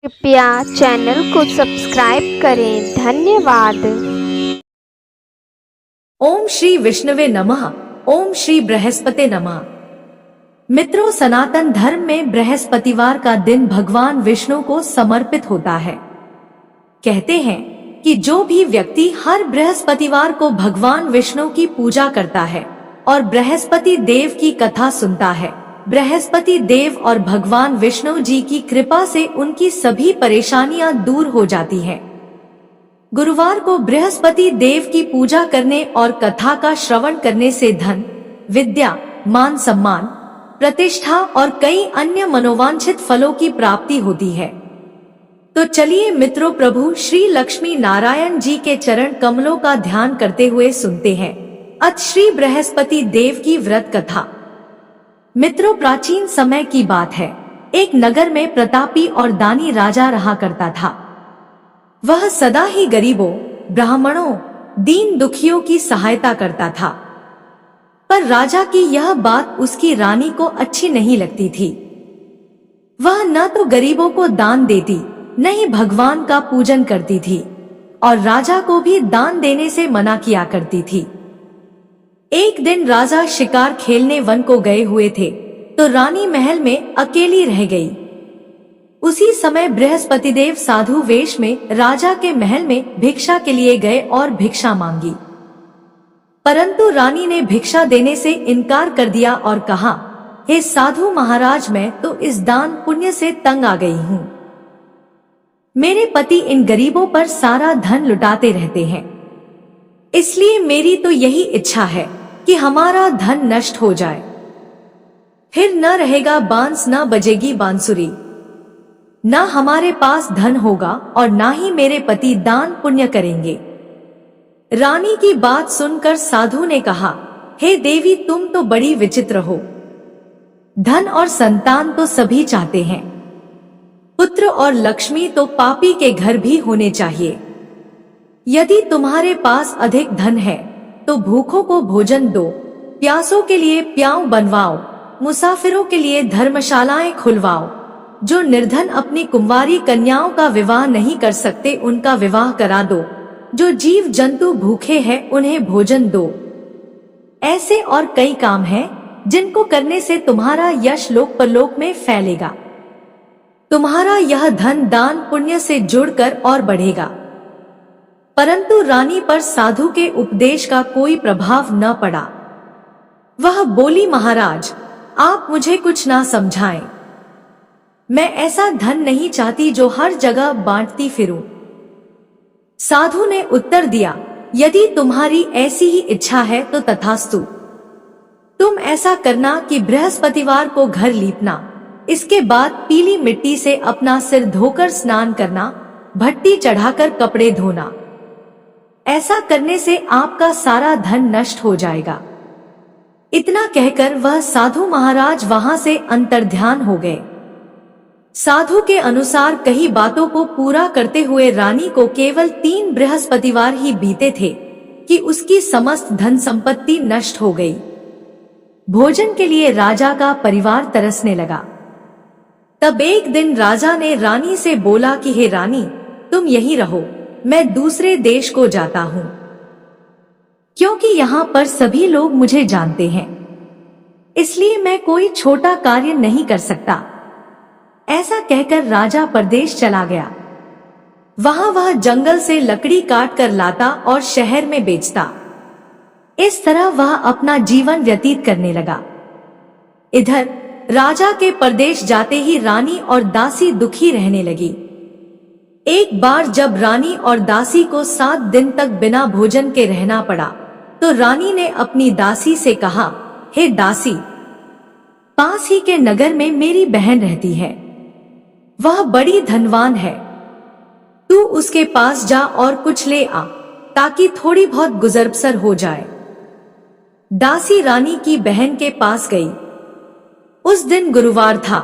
कृपया चैनल को सब्सक्राइब करें। धन्यवाद। ओम श्री विष्णुवे नमः। ओम श्री बृहस्पति नमः। मित्रों, सनातन धर्म में बृहस्पतिवार का दिन भगवान विष्णु को समर्पित होता है। कहते हैं कि जो भी व्यक्ति हर बृहस्पतिवार को भगवान विष्णु की पूजा करता है और बृहस्पति देव की कथा सुनता है, बृहस्पति देव और भगवान विष्णु जी की कृपा से उनकी सभी परेशानियां दूर हो जाती हैं। गुरुवार को बृहस्पति देव की पूजा करने और कथा का श्रवण करने से धन, विद्या, मान सम्मान, प्रतिष्ठा और कई अन्य मनोवांछित फलों की प्राप्ति होती है। तो चलिए मित्रों, प्रभु श्री लक्ष्मी नारायण जी के चरण कमलों का ध्यान करते हुए सुनते हैं अथ श्री बृहस्पति देव की व्रत कथा। मित्रों, प्राचीन समय की बात है। एक नगर में प्रतापी और दानी राजा रहा करता था। वह सदा ही गरीबों, ब्राह्मणों, दीन दुखियों की सहायता करता था। पर राजा की यह बात उसकी रानी को अच्छी नहीं लगती थी। वह न तो गरीबों को दान देती, न ही भगवान का पूजन करती थी और राजा को भी दान देने से मना किया करती थी। एक दिन राजा शिकार खेलने वन को गए हुए थे तो रानी महल में अकेली रह गई। उसी समय बृहस्पति देव साधु वेश में राजा के महल में भिक्षा के लिए गए और भिक्षा मांगी। परंतु रानी ने भिक्षा देने से इनकार कर दिया और कहा, हे साधु महाराज, मैं तो इस दान पुण्य से तंग आ गई हूँ। मेरे पति इन गरीबों पर सारा धन लुटाते रहते हैं, इसलिए मेरी तो यही इच्छा है कि हमारा धन नष्ट हो जाए। फिर न रहेगा बांस, न बजेगी बांसुरी, न हमारे पास धन होगा और न ही मेरे पति दान पुण्य करेंगे। रानी की बात सुनकर साधु ने कहा, हे देवी, तुम तो बड़ी विचित्र हो। धन और संतान तो सभी चाहते हैं, पुत्र और लक्ष्मी तो पापी के घर भी होने चाहिए। यदि तुम्हारे पास अधिक धन है तो भूखों को भोजन दो, प्यासों के लिए प्याऊ बनवाओ, मुसाफिरों के लिए धर्मशालाएं खुलवाओ। जो निर्धन अपनी कुंवारी कन्याओं का विवाह नहीं कर सकते, उनका विवाह करा दो। जो जीव जंतु भूखे हैं, उन्हें भोजन दो। ऐसे और कई काम हैं जिनको करने से तुम्हारा यश लोक परलोक में फैलेगा। तुम्हारा यह धन दान पुण्य से जुड़कर और बढ़ेगा। परंतु रानी पर साधु के उपदेश का कोई प्रभाव न पड़ा। वह बोली, महाराज, आप मुझे कुछ ना समझाएं। मैं ऐसा धन नहीं चाहती जो हर जगह बांटती फिरूं। साधु ने उत्तर दिया, यदि तुम्हारी ऐसी ही इच्छा है तो तथास्तु। तुम ऐसा करना कि बृहस्पतिवार को घर लीपना, इसके बाद पीली मिट्टी से अपना सिर धोकर स्नान करना, भट्टी चढ़ाकर कपड़े धोना। ऐसा करने से आपका सारा धन नष्ट हो जाएगा। इतना कहकर वह साधु महाराज वहां से अंतर्ध्यान हो गए। साधु के अनुसार कई बातों को पूरा करते हुए रानी को केवल 3 बृहस्पतिवार ही बीते थे कि उसकी समस्त धन संपत्ति नष्ट हो गई। भोजन के लिए राजा का परिवार तरसने लगा। तब एक दिन राजा ने रानी से बोला कि हे रानी, तुम यहीं रहो, मैं दूसरे देश को जाता हूँ, क्योंकि यहाँ पर सभी लोग मुझे जानते हैं, इसलिए मैं कोई छोटा कार्य नहीं कर सकता। ऐसा कहकर राजा परदेश चला गया। वहां वह जंगल से लकड़ी काट कर लाता और शहर में बेचता। इस तरह वह अपना जीवन व्यतीत करने लगा। इधर राजा के परदेश जाते ही रानी और दासी दुखी रहने लगी। एक बार जब रानी और दासी को 7 दिन तक बिना भोजन के रहना पड़ा तो रानी ने अपनी दासी से कहा, हे दासी, पास ही के नगर में मेरी बहन रहती है। वह बड़ी धनवान है। तू उसके पास जा और कुछ ले आ, ताकि थोड़ी बहुत गुजर बसर हो जाए। दासी रानी की बहन के पास गई। उस दिन गुरुवार था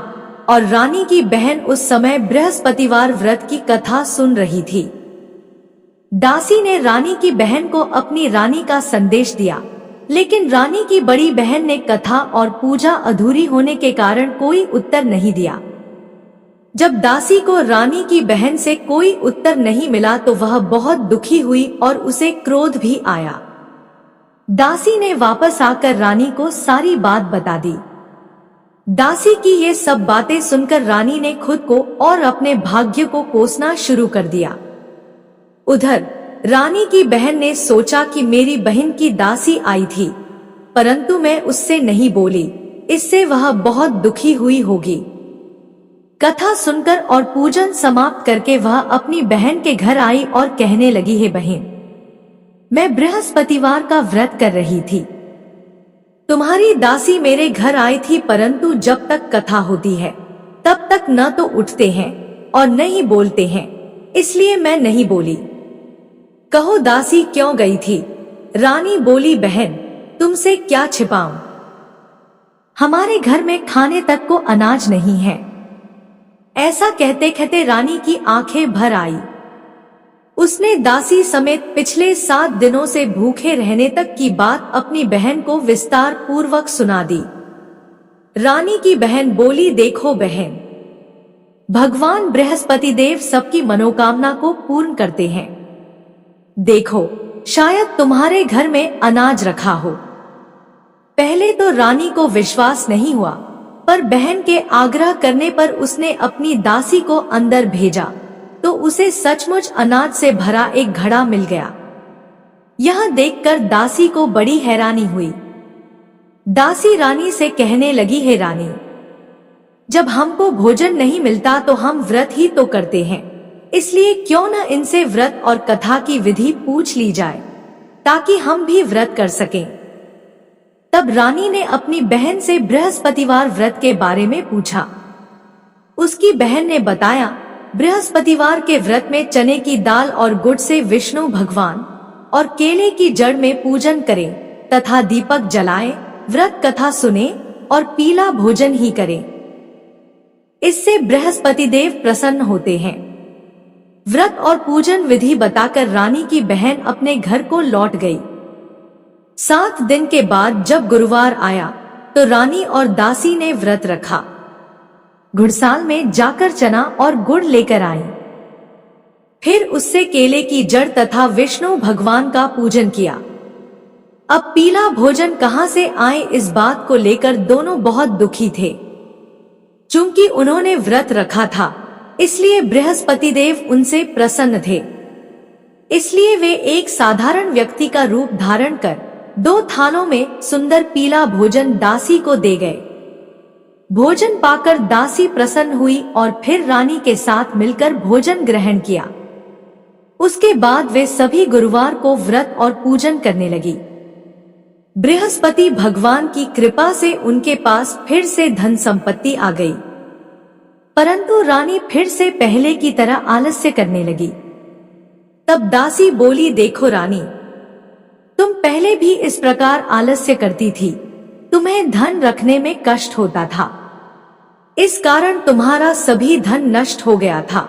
और रानी की बहन उस समय बृहस्पतिवार व्रत की कथा सुन रही थी। दासी ने रानी की बहन को अपनी रानी का संदेश दिया, लेकिन रानी की बड़ी बहन ने कथा और पूजा अधूरी होने के कारण कोई उत्तर नहीं दिया। जब दासी को रानी की बहन से कोई उत्तर नहीं मिला तो वह बहुत दुखी हुई और उसे क्रोध भी आया। दासी ने वापस आकर रानी को सारी बात बता दी। दासी की ये सब बातें सुनकर रानी ने खुद को और अपने भाग्य को कोसना शुरू कर दिया। उधर रानी की बहन ने सोचा कि मेरी बहन की दासी आई थी, परंतु मैं उससे नहीं बोली, इससे वह बहुत दुखी हुई होगी। कथा सुनकर और पूजन समाप्त करके वह अपनी बहन के घर आई और कहने लगी, हे बहन, मैं बृहस्पतिवार का व्रत कर रही थी। तुम्हारी दासी मेरे घर आई थी, परंतु जब तक कथा होती है तब तक न तो उठते हैं और न ही बोलते हैं, इसलिए मैं नहीं बोली। कहो दासी क्यों गई थी? रानी बोली, बहन तुमसे क्या छिपाऊं, हमारे घर में खाने तक को अनाज नहीं है। ऐसा कहते कहते रानी की आंखें भर आई। उसने दासी समेत पिछले 7 दिनों से भूखे रहने तक की बात अपनी बहन को विस्तार पूर्वक सुना दी। रानी की बहन बोली, देखो बहन, भगवान बृहस्पति देव सबकी मनोकामना को पूर्ण करते हैं। देखो, शायद तुम्हारे घर में अनाज रखा हो। पहले तो रानी को विश्वास नहीं हुआ, पर बहन के आग्रह करने पर उसने अपनी दासी को अंदर भेजा तो उसे सचमुच अनाज से भरा एक घड़ा मिल गया। यह देखकर दासी को बड़ी हैरानी हुई। दासी रानी से कहने लगी, हे रानी, जब हमको भोजन नहीं मिलता तो हम व्रत ही तो करते हैं, इसलिए क्यों न इनसे व्रत और कथा की विधि पूछ ली जाए ताकि हम भी व्रत कर सकें। तब रानी ने अपनी बहन से बृहस्पतिवार व्रत के बारे में पूछा। उसकी बहन ने बताया, बृहस्पतिवार के व्रत में चने की दाल और गुड़ से विष्णु भगवान और केले की जड़ में पूजन करें तथा दीपक जलाएं, व्रत कथा सुने और पीला भोजन ही करें। इससे बृहस्पति देव प्रसन्न होते हैं। व्रत और पूजन विधि बताकर रानी की बहन अपने घर को लौट गई। 7 दिन के बाद जब गुरुवार आया तो रानी और दासी ने व्रत रखा। घुड़साल में जाकर चना और गुड़ लेकर आई। फिर उससे केले की जड़ तथा विष्णु भगवान का पूजन किया। अब पीला भोजन कहां से आए, इस बात को लेकर दोनों बहुत दुखी थे। चूंकि उन्होंने व्रत रखा था, इसलिए बृहस्पति देव उनसे प्रसन्न थे। इसलिए वे एक साधारण व्यक्ति का रूप धारण कर 2 थालों में सुंदर पीला भोजन दासी को दे गए। भोजन पाकर दासी प्रसन्न हुई और फिर रानी के साथ मिलकर भोजन ग्रहण किया। उसके बाद वे सभी गुरुवार को व्रत और पूजन करने लगी। बृहस्पति भगवान की कृपा से उनके पास फिर से धन संपत्ति आ गई, परंतु रानी फिर से पहले की तरह आलस्य करने लगी। तब दासी बोली, देखो रानी, तुम पहले भी इस प्रकार आलस्य करती थी, तुम्हें धन रखने में कष्ट होता था, इस कारण तुम्हारा सभी धन नष्ट हो गया था,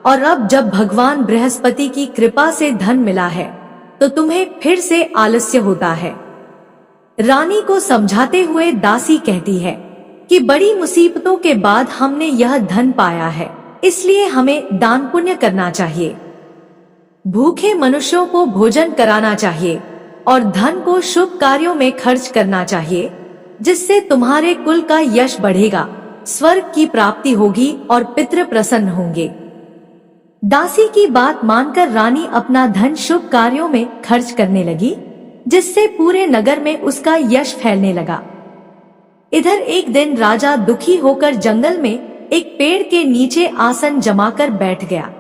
और अब जब भगवान बृहस्पति की कृपा से धन मिला है तो तुम्हें फिर से आलस्य होता है। रानी को समझाते हुए दासी कहती है कि बड़ी मुसीबतों के बाद हमने यह धन पाया है, इसलिए हमें दान पुण्य करना चाहिए, भूखे मनुष्यों को भोजन कराना चाहिए और धन को शुभ कार्यों में खर्च करना चाहिए, जिससे तुम्हारे कुल का यश बढ़ेगा, स्वर्ग की प्राप्ति होगी और पितृ प्रसन्न होंगे। दासी की बात मानकर रानी अपना धन शुभ कार्यों में खर्च करने लगी, जिससे पूरे नगर में उसका यश फैलने लगा। इधर एक दिन राजा दुखी होकर जंगल में एक पेड़ के नीचे आसन जमाकर बैठ गया।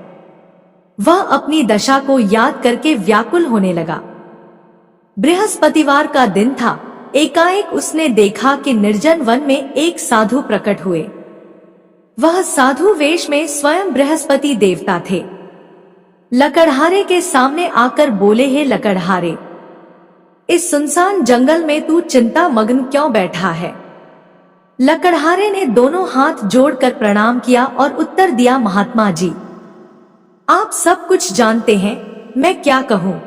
वह अपनी दशा को याद करके व्याकुल होने लगा। बृहस्पतिवार का दिन था। एकाएक उसने देखा कि निर्जन वन में एक साधु प्रकट हुए। वह साधु वेश में स्वयं बृहस्पति देवता थे। लकड़हारे के सामने आकर बोले, हे लकड़हारे, इस सुनसान जंगल में तू चिंता मग्न क्यों बैठा है? लकड़हारे ने दोनों हाथ जोड़कर प्रणाम किया और उत्तर दिया, महात्मा जी, आप सब कुछ जानते हैं, मैं क्या कहूँ।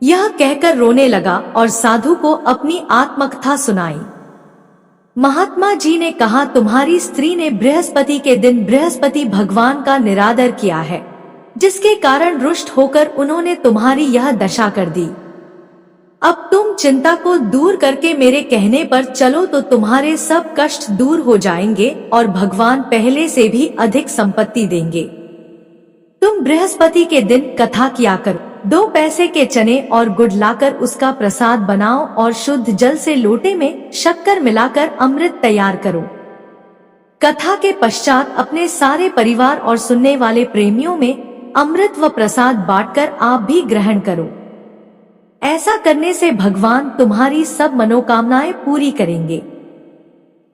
यह कहकर रोने लगा और साधु को अपनी आत्मकथा सुनाई। महात्मा जी ने कहा, तुम्हारी स्त्री ने बृहस्पति के दिन बृहस्पति भगवान का निरादर किया है, जिसके कारण रुष्ट होकर उन्होंने तुम्हारी यह दशा कर दी। अब तुम चिंता को दूर करके मेरे कहने पर चलो तो तुम्हारे सब कष्ट दूर हो जाएंगे और भगवान पहले से भी अधिक संपत्ति देंगे। तुम बृहस्पति के दिन कथा किया करो, 2 पैसे के चने और गुड़ लाकर उसका प्रसाद बनाओ और शुद्ध जल से लोटे में शक्कर मिलाकर अमृत तैयार करो। कथा के पश्चात अपने सारे परिवार और सुनने वाले प्रेमियों में अमृत व प्रसाद बांटकर आप भी ग्रहण करो। ऐसा करने से भगवान तुम्हारी सब मनोकामनाएं पूरी करेंगे।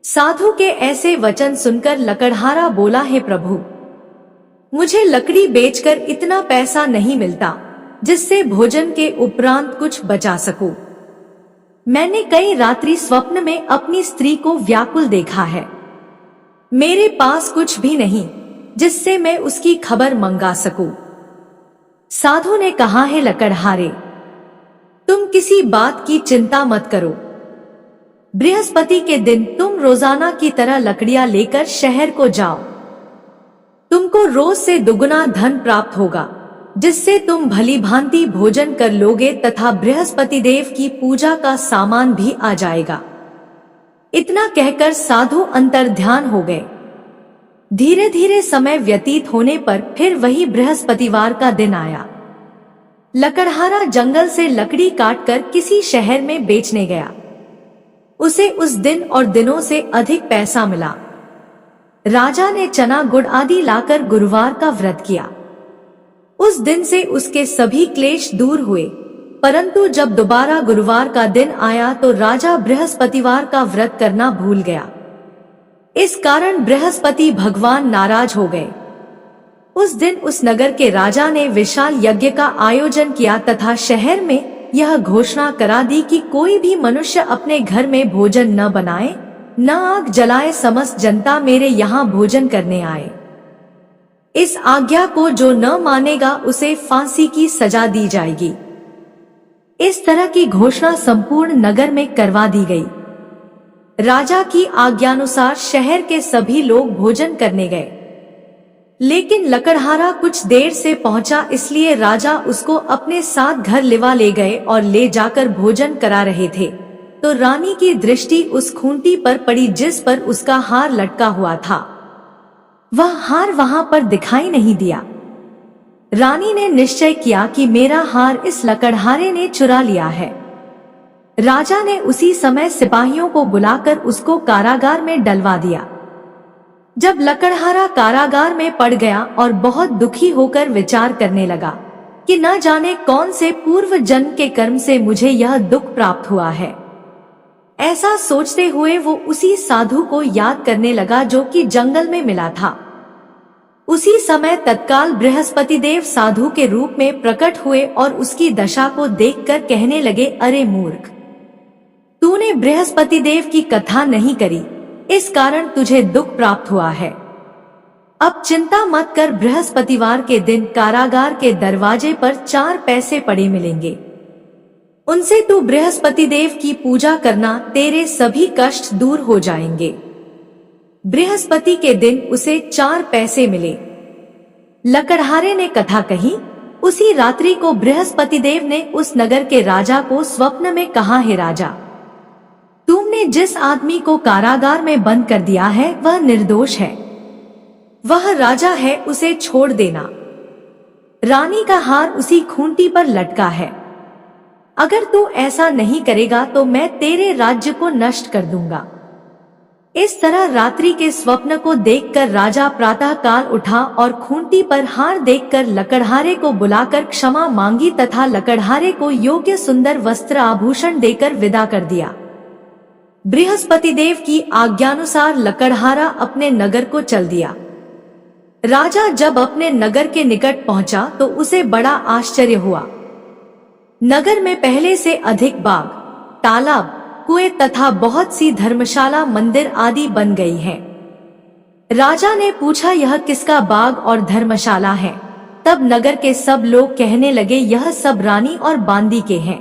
साधु के ऐसे वचन सुनकर लकड़हारा बोला, हे प्रभु, मुझे लकड़ी बेचकर इतना पैसा नहीं मिलता जिससे भोजन के उपरांत कुछ बचा सकूं। मैंने कई रात्रि स्वप्न में अपनी स्त्री को व्याकुल देखा है। मेरे पास कुछ भी नहीं जिससे मैं उसकी खबर मंगा सकूं। साधु ने कहा, है लकड़हारे, तुम किसी बात की चिंता मत करो। बृहस्पति के दिन तुम रोजाना की तरह लकड़ियां लेकर शहर को जाओ। तुमको रोज से दुगुना धन प्राप्त होगा, जिससे तुम भली भांति भोजन कर लोगे तथा बृहस्पति देव की पूजा का सामान भी आ जाएगा। इतना कहकर साधु अंतर्ध्यान हो गए। धीरे धीरे समय व्यतीत होने पर फिर वही बृहस्पतिवार का दिन आया। लकड़हारा जंगल से लकड़ी काटकर किसी शहर में बेचने गया। उसे उस दिन और दिनों से अधिक पैसा मिला। राजा ने चना गुड़ आदि लाकर गुरुवार का व्रत किया। उस दिन से उसके सभी क्लेश दूर हुए, परंतु जब दोबारा गुरुवार का दिन आया तो राजा बृहस्पतिवार का व्रत करना भूल गया। इस कारण बृहस्पति भगवान नाराज हो गए। उस दिन उस नगर के राजा ने विशाल यज्ञ का आयोजन किया तथा शहर में यह घोषणा करा दी कि कोई भी मनुष्य अपने घर में भोजन न बनाए, न आग जलाए, समस्त जनता मेरे यहाँ भोजन करने आए। इस आज्ञा को जो न मानेगा उसे फांसी की सजा दी जाएगी। इस तरह की घोषणा संपूर्ण नगर में करवा दी गई। राजा की आज्ञानुसार शहर के सभी लोग भोजन करने गए, लेकिन लकड़हारा कुछ देर से पहुंचा, इसलिए राजा उसको अपने साथ घर लिवा ले गए और ले जाकर भोजन करा रहे थे तो रानी की दृष्टि उस खूंटी पर पड़ी जिस पर उसका हार लटका हुआ था। वह हार वहां पर दिखाई नहीं दिया। रानी ने निश्चय किया कि मेरा हार इस लकड़हारे ने चुरा लिया है। राजा ने उसी समय सिपाहियों को बुलाकर उसको कारागार में डलवा दिया। जब लकड़हारा कारागार में पड़ गया और बहुत दुखी होकर विचार करने लगा कि न जाने कौन से पूर्व जन्म के कर्म से मुझे यह दुख प्राप्त हुआ है। ऐसा सोचते हुए वो उसी साधु को याद करने लगा जो कि जंगल में मिला था। उसी समय तत्काल बृहस्पति देव साधु के रूप में प्रकट हुए और उसकी दशा को देखकर कहने लगे, अरे मूर्ख, तूने बृहस्पति देव की कथा नहीं करी, इस कारण तुझे दुख प्राप्त हुआ है। अब चिंता मत कर, बृहस्पतिवार के दिन कारागार के दरवाजे पर 4 पैसे पड़े मिलेंगे। उनसे तू बृहस्पति देव की पूजा करना, तेरे सभी कष्ट दूर हो जाएंगे। बृहस्पति के दिन उसे 4 पैसे मिले। लकड़हारे ने कथा कही। उसी रात्रि को बृहस्पति देव ने उस नगर के राजा को स्वप्न में कहा, हे राजा, तुमने जिस आदमी को कारागार में बंद कर दिया है वह निर्दोष है। वह राजा है, उसे छोड़ देना। रानी का हार उसी खूंटी पर लटका है। अगर तू ऐसा नहीं करेगा तो मैं तेरे राज्य को नष्ट कर दूंगा। इस तरह रात्रि के स्वप्न को देखकर राजा प्रातः काल उठा और खूंटी पर हार देखकर लकड़हारे को बुलाकर क्षमा मांगी तथा लकड़हारे को योग्य सुंदर वस्त्र आभूषण देकर विदा कर दिया। बृहस्पति देव की आज्ञानुसार लकड़हारा अपने नगर को चल दिया। राजा जब अपने नगर के निकट पहुंचा तो उसे बड़ा आश्चर्य हुआ। नगर में पहले से अधिक बाग, तालाब, कुएं तथा बहुत सी धर्मशाला, मंदिर आदि बन गई हैं। राजा ने पूछा, यह किसका बाग और धर्मशाला है? तब नगर के सब लोग कहने लगे, यह सब रानी और बांदी के हैं।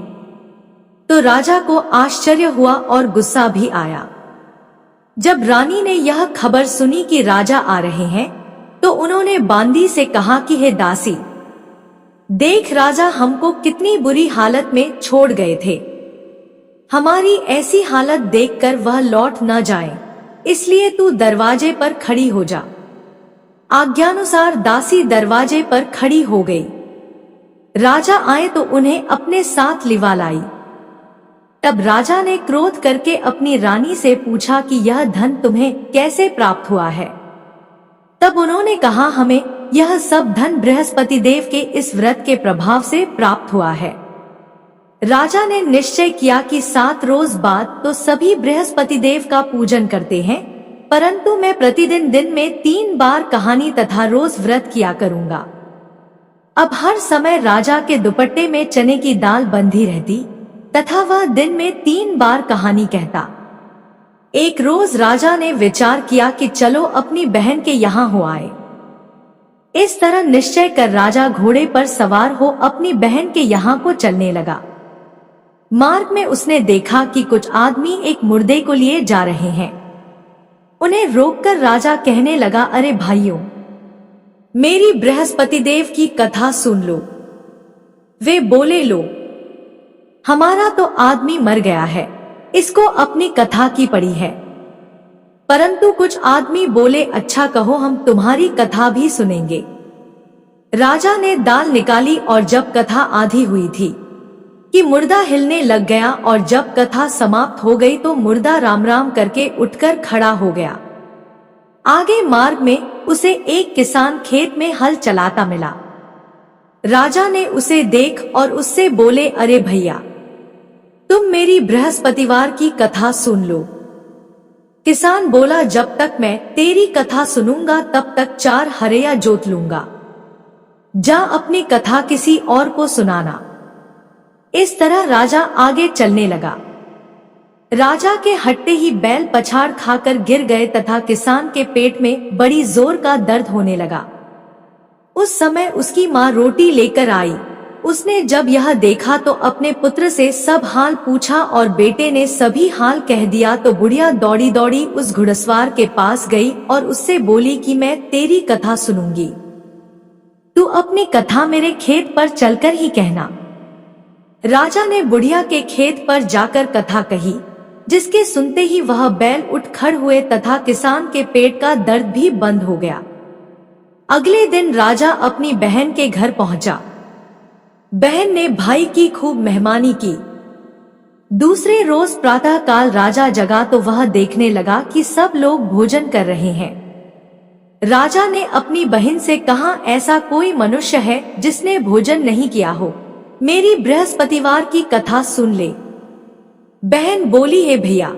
तो राजा को आश्चर्य हुआ और गुस्सा भी आया। जब रानी ने यह खबर सुनी कि राजा आ रहे हैं, तो उन्होंने बांदी से कहा कि हे दासी, देख राजा हमको कितनी बुरी हालत में छोड़ गए थे। हमारी ऐसी हालत देखकर वह लौट न जाए, इसलिए तू दरवाजे पर खड़ी हो जा। आज्ञानुसार दासी दरवाजे पर खड़ी हो गई। राजा आए तो उन्हें अपने साथ लिवा लाई। तब राजा ने क्रोध करके अपनी रानी से पूछा कि यह धन तुम्हें कैसे प्राप्त हुआ है। तब उन्होंने कहा, हमें यह सब धन बृहस्पति देव के इस व्रत के प्रभाव से प्राप्त हुआ है। राजा ने निश्चय किया कि 7 रोज बाद तो सभी बृहस्पति देव का पूजन करते हैं, परंतु मैं प्रतिदिन दिन में 3 बार कहानी तथा रोज व्रत किया करूंगा। अब हर समय राजा के दुपट्टे में चने की दाल बंधी रहती तथा वह दिन में 3 बार कहानी कहता। एक रोज राजा ने विचार किया कि चलो अपनी बहन के यहाँ हो आए। इस तरह निश्चय कर राजा घोड़े पर सवार हो अपनी बहन के यहाँ को चलने लगा। मार्ग में उसने देखा कि कुछ आदमी एक मुर्दे को लिए जा रहे हैं। उन्हें रोककर राजा कहने लगा, अरे भाइयों, मेरी बृहस्पति देव की कथा सुन लो। वे बोले, लो, हमारा तो आदमी मर गया है, इसको अपनी कथा की पड़ी है। परंतु कुछ आदमी बोले, अच्छा कहो, हम तुम्हारी कथा भी सुनेंगे। राजा ने दाल निकाली और जब कथा आधी हुई थी कि मुर्दा हिलने लग गया, और जब कथा समाप्त हो गई तो मुर्दा राम राम करके उठकर खड़ा हो गया। आगे मार्ग में उसे एक किसान खेत में हल चलाता मिला। राजा ने उसे देख और उससे बोले, अरे भैया, तुम मेरी बृहस्पतिवार की कथा सुन लो। किसान बोला, जब तक मैं तेरी कथा सुनूंगा तब तक 4 हरेया जोत लूंगा। जा अपनी कथा किसी और को सुनाना। इस तरह राजा आगे चलने लगा। राजा के हटते ही बैल पछाड़ खाकर गिर गए तथा किसान के पेट में बड़ी जोर का दर्द होने लगा। उस समय उसकी माँ रोटी लेकर आई। उसने जब यह देखा तो अपने पुत्र से सब हाल पूछा और बेटे ने सभी हाल कह दिया। तो बुढ़िया दौड़ी दौड़ी उस घुड़सवार के पास गई और उससे बोली कि मैं तेरी कथा सुनूंगी, तू अपनी कथा मेरे खेत पर चलकर ही कहना। राजा ने बुढ़िया के खेत पर जाकर कथा कही, जिसके सुनते ही वह बैल उठ खड़ हुए तथा किसान के पेट का दर्द भी बंद हो गया। अगले दिन राजा अपनी बहन के घर पहुंचा। बहन ने भाई की खूब मेहमानी की। दूसरे रोज प्रातः काल राजा जगा तो वह देखने लगा कि सब लोग भोजन कर रहे हैं। राजा ने अपनी बहन से कहा, ऐसा कोई मनुष्य है जिसने भोजन नहीं किया हो, मेरी बृहस्पतिवार की कथा सुन ले। बहन बोली, है भैया,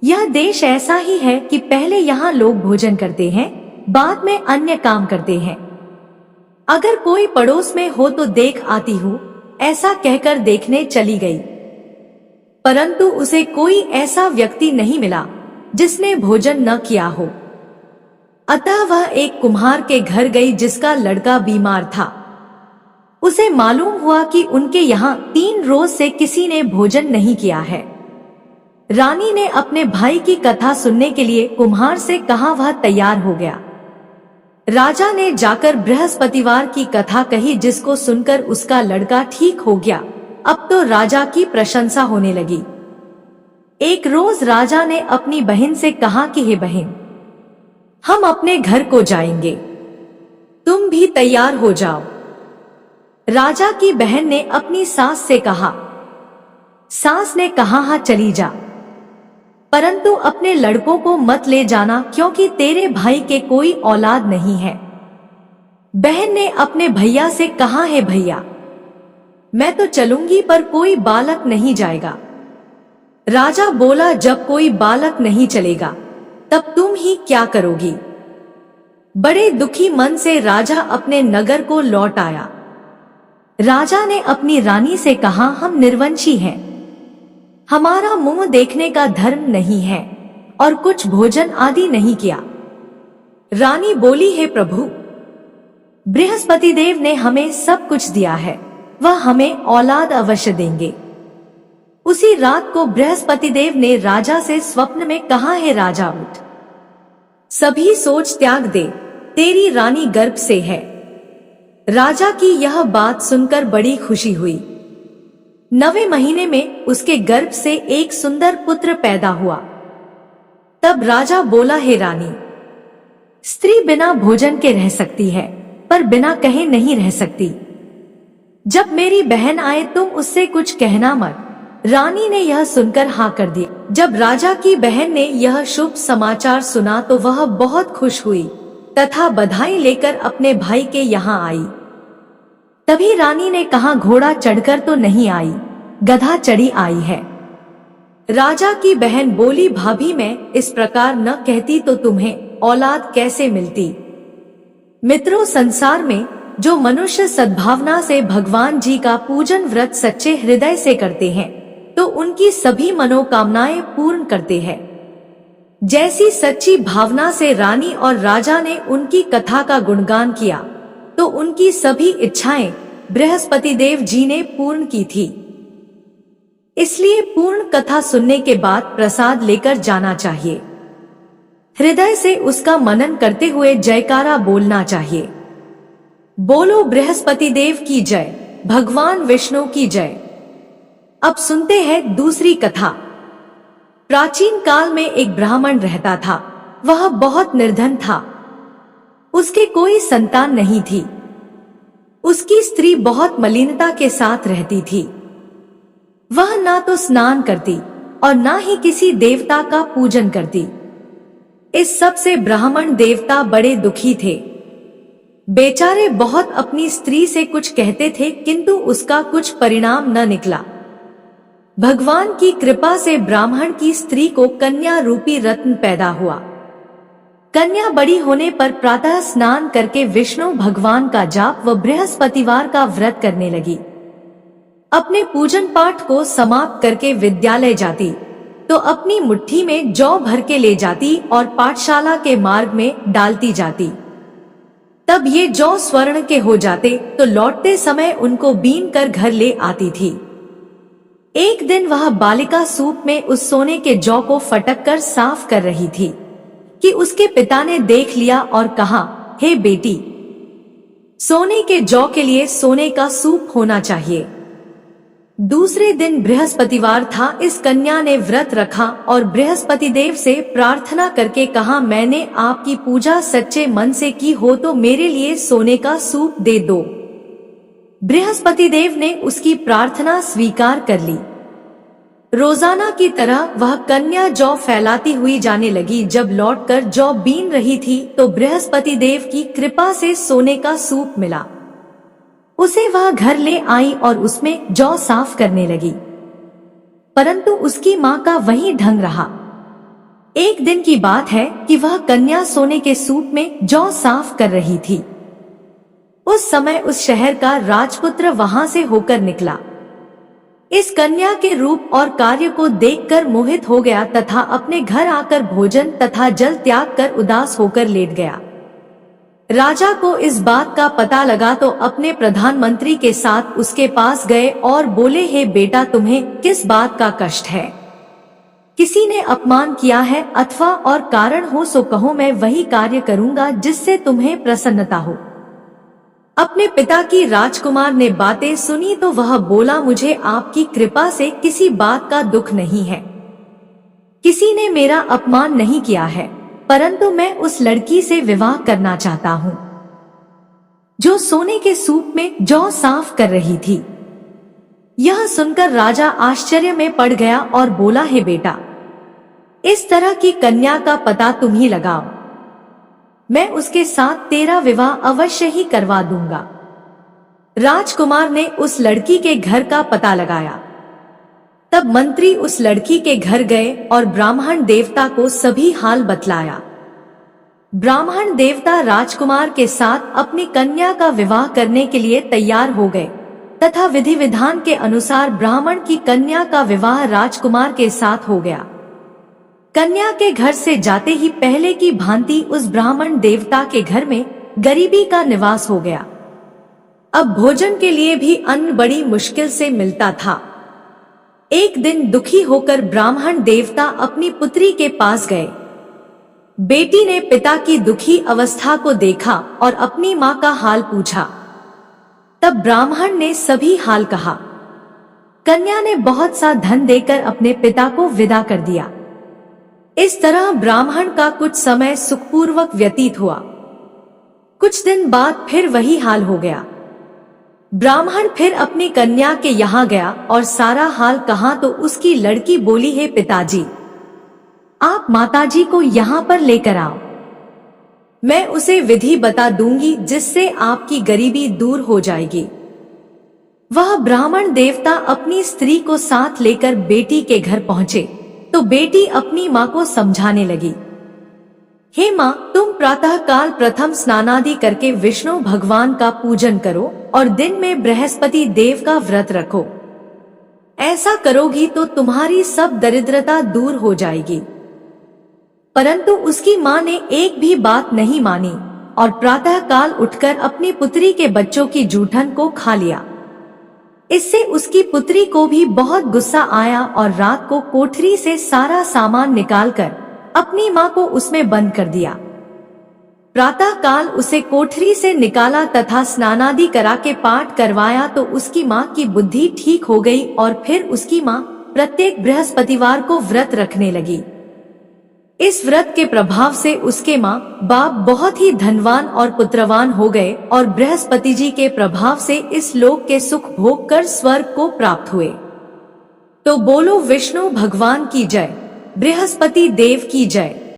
यह देश ऐसा ही है कि पहले यहाँ लोग भोजन करते हैं, बाद में अन्य काम करते हैं। अगर कोई पड़ोस में हो तो देख आती हूँ, ऐसा कहकर देखने चली गई, परंतु उसे कोई ऐसा व्यक्ति नहीं मिला जिसने भोजन न किया हो। अतः वह एक कुम्हार के घर गई जिसका लड़का बीमार था। उसे मालूम हुआ कि उनके यहाँ 3 रोज से किसी ने भोजन नहीं किया है। रानी ने अपने भाई की कथा सुनने के लिए कुम्हार से कहा, वह तैयार हो गया। राजा ने जाकर बृहस्पतिवार की कथा कही, जिसको सुनकर उसका लड़का ठीक हो गया। अब तो राजा की प्रशंसा होने लगी। एक रोज राजा ने अपनी बहन से कहा कि हे बहन, हम अपने घर को जाएंगे, तुम भी तैयार हो जाओ। राजा की बहन ने अपनी सास से कहा। सास ने कहा, हाँ चली जा, परंतु अपने लड़कों को मत ले जाना, क्योंकि तेरे भाई के कोई औलाद नहीं है। बहन ने अपने भैया से कहा, है भैया, मैं तो चलूंगी पर कोई बालक नहीं जाएगा। राजा बोला, जब कोई बालक नहीं चलेगा तब तुम ही क्या करोगी। बड़े दुखी मन से राजा अपने नगर को लौट आया। राजा ने अपनी रानी से कहा, हम निर्वंशी हैं, हमारा मुंह देखने का धर्म नहीं है और कुछ भोजन आदि नहीं किया। रानी बोली, हे प्रभु, बृहस्पति देव ने हमें सब कुछ दिया है, वह हमें औलाद अवश्य देंगे। उसी रात को बृहस्पति देव ने राजा से स्वप्न में कहा, है राजा उठ, सभी सोच त्याग दे, तेरी रानी गर्भ से है। राजा की यह बात सुनकर बड़ी खुशी हुई। 9वें महीने में उसके गर्भ से एक सुंदर पुत्र पैदा हुआ। तब राजा बोला, हे रानी, स्त्री बिना भोजन के रह सकती है, पर बिना कहे नहीं रह सकती। जब मेरी बहन आए तुम उससे कुछ कहना मत। रानी ने यह सुनकर हाँ कर दिया। जब राजा की बहन ने यह शुभ समाचार सुना तो वह बहुत खुश हुई तथा बधाई लेकर अपने भाई के यहाँ आई। तभी रानी ने कहा, घोड़ा चढ़कर तो नहीं आई, गधा चढ़ी आई है। राजा की बहन बोली, भाभी मैं इस प्रकार न कहती तो तुम्हें औलाद कैसे मिलती। मित्रों, संसार में जो मनुष्य सद्भावना से भगवान जी का पूजन व्रत सच्चे हृदय से करते हैं तो उनकी सभी मनोकामनाएं पूर्ण करते हैं। जैसी सच्ची भावना से रानी और राजा ने उनकी कथा का गुणगान किया तो उनकी सभी इच्छाएं बृहस्पति देव जी ने पूर्ण की थी। इसलिए पूर्ण कथा सुनने के बाद प्रसाद लेकर जाना चाहिए। हृदय से उसका मनन करते हुए जयकारा बोलना चाहिए। बोलो बृहस्पति देव की जय, भगवान विष्णु की जय। अब सुनते हैं दूसरी कथा। प्राचीन काल में एक ब्राह्मण रहता था। वह बहुत निर्धन था। उसके कोई संतान नहीं थी। उसकी स्त्री बहुत मलिनता के साथ रहती थी। वह ना तो स्नान करती और ना ही किसी देवता का पूजन करती। इस सब से ब्राह्मण देवता बड़े दुखी थे। बेचारे बहुत अपनी स्त्री से कुछ कहते थे किंतु उसका कुछ परिणाम न निकला। भगवान की कृपा से ब्राह्मण की स्त्री को कन्या रूपी रत्न पैदा हुआ। कन्या बड़ी होने पर प्रातः स्नान करके विष्णु भगवान का जाप व बृहस्पतिवार का व्रत करने लगी। अपने पूजन पाठ को समाप्त करके विद्यालय जाती तो अपनी मुट्ठी में जौ भर के ले जाती और पाठशाला के मार्ग में डालती जाती। तब ये जौ स्वर्ण के हो जाते तो लौटते समय उनको बीन कर घर ले आती थी। एक दिन वह बालिका सूप में उस सोने के जौ को फटक कर साफ कर रही थी कि उसके पिता ने देख लिया और कहा, हे बेटी, सोने के जौ के लिए सोने का सूप होना चाहिए। दूसरे दिन बृहस्पतिवार था। इस कन्या ने व्रत रखा और बृहस्पति देव से प्रार्थना करके कहा, मैंने आपकी पूजा सच्चे मन से की हो तो मेरे लिए सोने का सूप दे दो। बृहस्पति देव ने उसकी प्रार्थना स्वीकार कर ली। रोजाना की तरह वह कन्या जौ फैलाती हुई जाने लगी। जब लौटकर जौ बीन रही थी तो बृहस्पति देव की कृपा से सोने का सूप मिला। उसे वह घर ले आई और उसमें जौ साफ करने लगी, परंतु उसकी माँ का वही ढंग रहा। एक दिन की बात है कि वह कन्या सोने के सूप में जौ साफ कर रही थी। उस समय उस शहर का राजपुत्र वहां से होकर निकला। इस कन्या के रूप और कार्य को देखकर मोहित हो गया तथा अपने घर आकर भोजन तथा जल त्याग कर उदास होकर लेट गया। राजा को इस बात का पता लगा तो अपने प्रधानमंत्री के साथ उसके पास गए और बोले, हे बेटा, तुम्हें किस बात का कष्ट है? किसी ने अपमान किया है अथवा और कारण हो सो कहो, मैं वही कार्य करूंगा जिससे तुम्हें प्रसन्नता हो। अपने पिता की राजकुमार ने बातें सुनी तो वह बोला, मुझे आपकी कृपा से किसी बात का दुख नहीं है। किसी ने मेरा अपमान नहीं किया है, परंतु मैं उस लड़की से विवाह करना चाहता हूँ जो सोने के सूप में जौ साफ कर रही थी। यह सुनकर राजा आश्चर्य में पड़ गया और बोला, हे बेटा, इस तरह की कन्या का पता तुम ही लगाओ, मैं उसके साथ तेरा विवाह अवश्य ही करवा दूंगा। राजकुमार ने उस लड़की के घर का पता लगाया। तब मंत्री उस लड़की के घर गए और ब्राह्मण देवता को सभी हाल बतलाया। ब्राह्मण देवता राजकुमार के साथ अपनी कन्या का विवाह करने के लिए तैयार हो गए तथा विधि विधान के अनुसार ब्राह्मण की कन्या का विवाह राजकुमार के साथ हो गया। कन्या के घर से जाते ही पहले की भांति उस ब्राह्मण देवता के घर में गरीबी का निवास हो गया। अब भोजन के लिए भी अन्न बड़ी मुश्किल से मिलता था। एक दिन दुखी होकर ब्राह्मण देवता अपनी पुत्री के पास गए। बेटी ने पिता की दुखी अवस्था को देखा और अपनी मां का हाल पूछा। तब ब्राह्मण ने सभी हाल कहा। कन्या ने बहुत सा धन देकर अपने पिता को विदा कर दिया। इस तरह ब्राह्मण का कुछ समय सुखपूर्वक व्यतीत हुआ। कुछ दिन बाद फिर वही हाल हो गया। ब्राह्मण फिर अपनी कन्या के यहाँ गया और सारा हाल कहा तो उसकी लड़की बोली, हे पिताजी, आप माताजी को यहाँ पर लेकर आओ। मैं उसे विधि बता दूंगी जिससे आपकी गरीबी दूर हो जाएगी। वह ब्राह्मण देवता अपनी स्त्री को साथ लेकर बेटी के घर पहुंचे तो बेटी अपनी माँ को समझाने लगी, हे माँ, तुम प्रातः काल प्रथम स्नानादि करके विष्णु भगवान का पूजन करो और दिन में बृहस्पति देव का व्रत रखो। ऐसा करोगी तो तुम्हारी सब दरिद्रता दूर हो जाएगी। परंतु उसकी माँ ने एक भी बात नहीं मानी और प्रातः काल उठकर अपनी पुत्री के बच्चों की जूठन को खा लिया। इससे उसकी पुत्री को भी बहुत गुस्सा आया और रात को कोठरी से सारा सामान निकालकर अपनी माँ को उसमें बंद कर दिया। प्रातः काल उसे कोठरी से निकाला तथा स्नानादि करा के पाठ करवाया तो उसकी माँ की बुद्धि ठीक हो गई और फिर उसकी माँ प्रत्येक बृहस्पतिवार को व्रत रखने लगी। इस व्रत के प्रभाव से उसके माँ बाप बहुत ही धनवान और पुत्रवान हो गए और बृहस्पति जी के प्रभाव से इस लोक के सुख भोग कर स्वर्ग को प्राप्त हुए। तो बोलो विष्णु भगवान की जय, बृहस्पति देव की जय।